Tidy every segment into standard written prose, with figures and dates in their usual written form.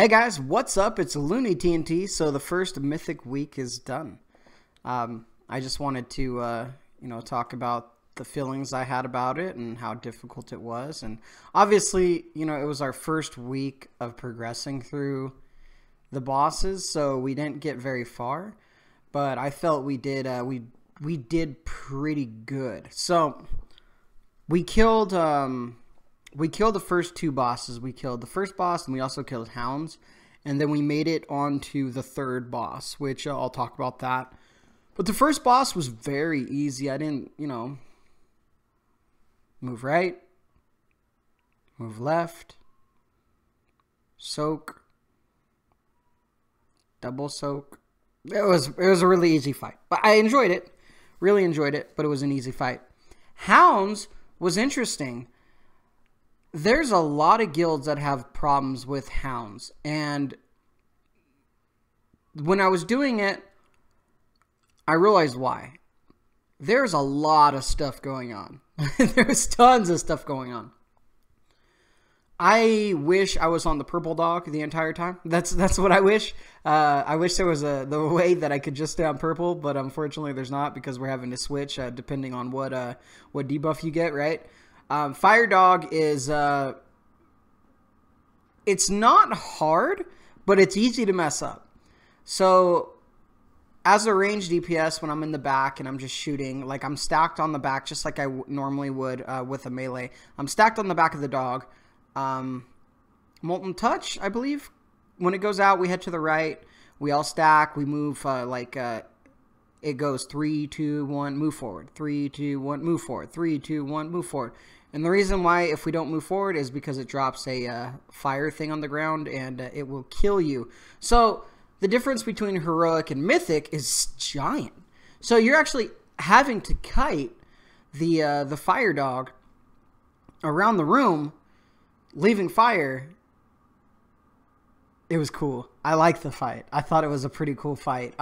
Hey guys, what's up? It's Looney TNT. So the first Mythic week is done. I just wanted to, talk about the feelings I had about it and how difficult it was. And obviously, it was our first week of progressing through the bosses, so we didn't get very far. But I felt we did, we did pretty good. So we killed the first two bosses. We killed the first boss, and we also killed hounds. And then we made it on to the third boss, which I'll talk about that. But the first boss was very easy. I didn't, move right, move left, soak, double soak. It was a really easy fight. But I enjoyed it. Really enjoyed it, but it was an easy fight. Hounds was interesting. There's a lot of guilds that have problems with hounds, and when I was doing it, I realized why. There's a lot of stuff going on. There's tons of stuff going on. I wish I was on the purple dog the entire time. That's what I wish. I wish there was the way that I could just stay on purple, but unfortunately there's not, because we're having to switch depending on what debuff you get, right? Fire Dog is, it's not hard, but it's easy to mess up. So, as a ranged DPS, when I'm in the back and I'm just shooting, like I'm stacked on the back just like I normally would with a melee. I'm stacked on the back of the dog. Molten Touch, I believe. When it goes out, we head to the right. We all stack. We move it goes 3, 2, 1, move forward. 3, 2, 1, move forward. 3, 2, 1, move forward. And the reason why, if we don't move forward, is because it drops a fire thing on the ground, and it will kill you. So the difference between heroic and mythic is giant. So you're actually having to kite the fire dog around the room, leaving fire. It was cool. I liked the fight. I thought it was a pretty cool fight.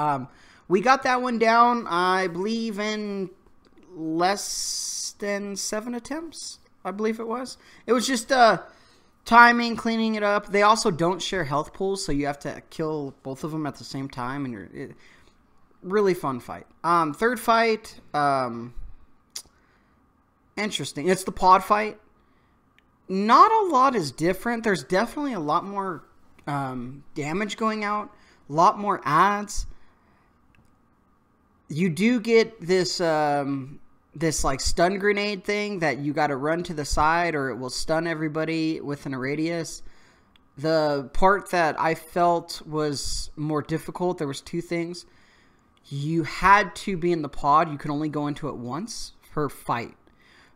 We got that one down, I believe, in less than 7 attempts, I believe it was. It was just timing, cleaning it up. They also don't share health pools, so you have to kill both of them at the same time, and really fun fight. Third fight, interesting. It's the pod fight. Not a lot is different. There's definitely a lot more damage going out, a lot more ads. You do get this this like stun grenade thing that you got to run to the side, or it will stun everybody within a radius. The part that I felt was more difficult, there was two things. You had to be in the pod. You could only go into it once per fight.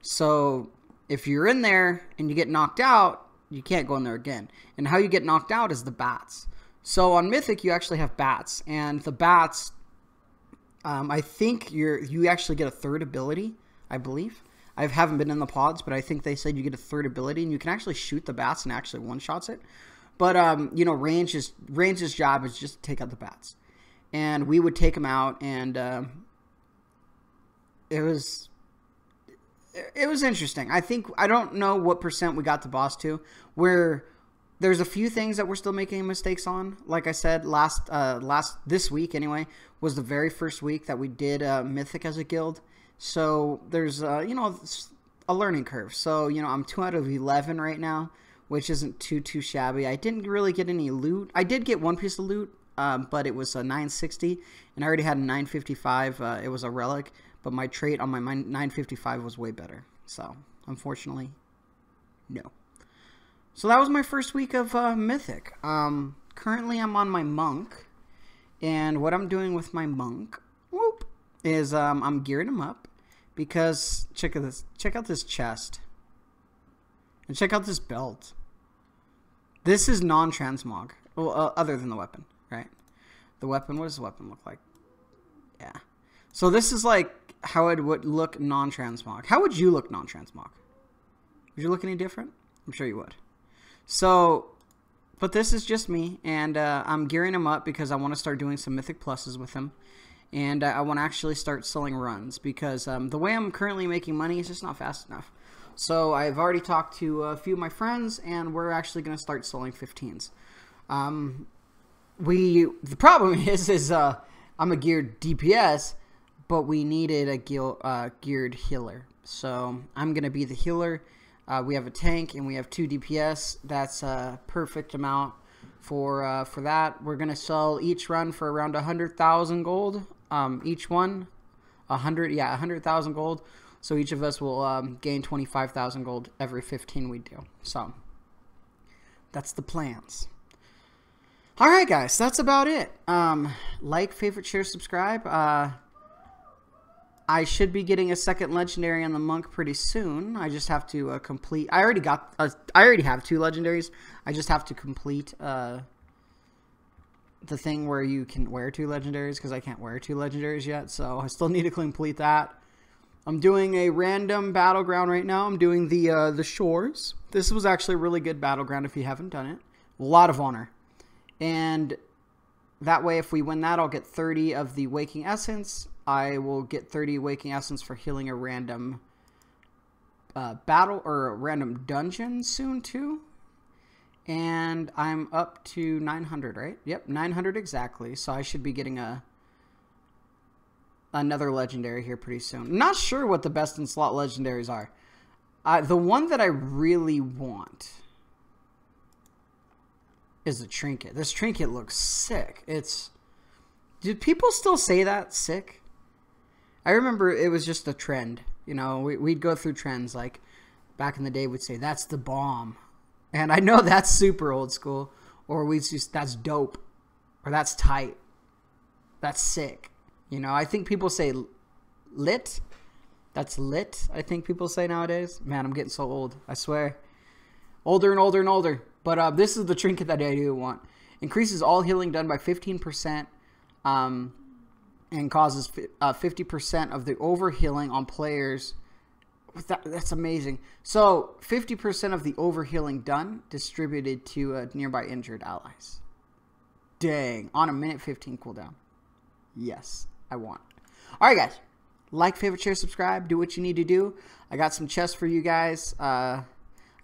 So if you're in there and you get knocked out, you can't go in there again. And how you get knocked out is the bats. So on Mythic, you actually have bats, and the bats, I think you actually get a third ability, I believe. I haven't been in the pods, but I think they said you get a third ability, and you can actually shoot the bats and actually one-shots it. But, Range's job is just to take out the bats. And we would take them out, and it was interesting. I don't know what percent we got the boss to, where there's a few things that we're still making mistakes on. Like I said, this week anyway, was the very first week that we did Mythic as a guild. So there's, a learning curve. So, I'm 2 out of 11 right now, which isn't too shabby. I didn't really get any loot. I did get one piece of loot, but it was a 960, and I already had a 955. It was a relic, but my trait on my 955 was way better. So, unfortunately, no. So that was my first week of Mythic. Currently I'm on my monk, and what I'm doing with my monk is I'm gearing him up, because check out this chest, and check out this belt. This is non-transmog, well, other than the weapon, right? The weapon, what does the weapon look like? Yeah. So this is like how it would look non-transmog. How would you look non-transmog? Would you look any different? I'm sure you would. So, but this is just me, and I'm gearing him up because I want to start doing some Mythic Pluses with him, and I want to actually start selling runs, because the way I'm currently making money is just not fast enough. So I've already talked to a few of my friends, and we're actually going to start selling 15s. The problem is I'm a geared DPS, but we needed a geared healer. So I'm gonna be the healer. We have a tank and we have 2 DPS. That's a perfect amount for that. We're gonna sell each run for around 100,000 gold. Each one, 100,000 gold. So each of us will gain 25,000 gold every 15 we do. So that's the plans. All right, guys, that's about it. Like, favorite, share, subscribe. I should be getting a second legendary on the monk pretty soon. I just have to complete. I already have 2 legendaries. I just have to complete the thing where you can wear 2 legendaries because I can't wear 2 legendaries yet. So I still need to complete that. I'm doing a random battleground right now. I'm doing the shores. This was actually a really good battleground if you haven't done it. A lot of honor. And that way, if we win that, I'll get 30 of the Waking Essence. I will get 30 Waking Essence for healing a random battle or a random dungeon soon, too. And I'm up to 900, right? Yep, 900 exactly. So I should be getting another legendary here pretty soon. Not sure what the best in slot legendaries are. The one that I really want is a trinket. This trinket looks sick. Do people still say that? Sick? I remember it was just a trend. You know, we'd go through trends. Like, back in the day, we'd say, that's the bomb. And I know that's super old school. Or we'd just, that's dope. Or that's tight. That's sick. You know, I think people say lit. That's lit, I think people say nowadays. Man, I'm getting so old. I swear. Older and older and older. But this is the trinket that I do want. Increases all healing done by 15%. And causes 50% of the overhealing on players. That's amazing. So 50% of the overhealing done distributed to nearby injured allies. Dang. On a minute 15 cooldown. Yes, I want. All right, guys. Like, favorite, share, subscribe. Do what you need to do. I got some chests for you guys. I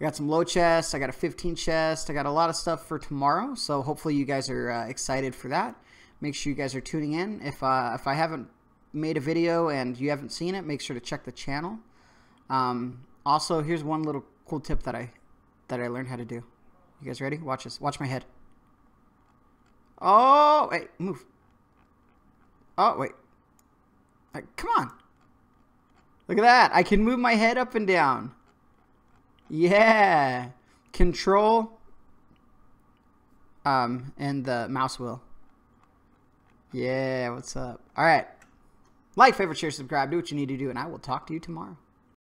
got some low chests. I got a 15 chest. I got a lot of stuff for tomorrow. So hopefully you guys are excited for that. Make sure you guys are tuning in. If I haven't made a video and you haven't seen it, make sure to check the channel. Also, here's one little cool tip that I learned how to do. You guys ready? Watch this. Watch my head. Oh, wait, move. Oh, wait. Come on. Look at that. I can move my head up and down. Yeah. Control. And the mouse wheel. Yeah, what's up? All right. Like, favorite, share, subscribe. Do what you need to do, and I will talk to you tomorrow.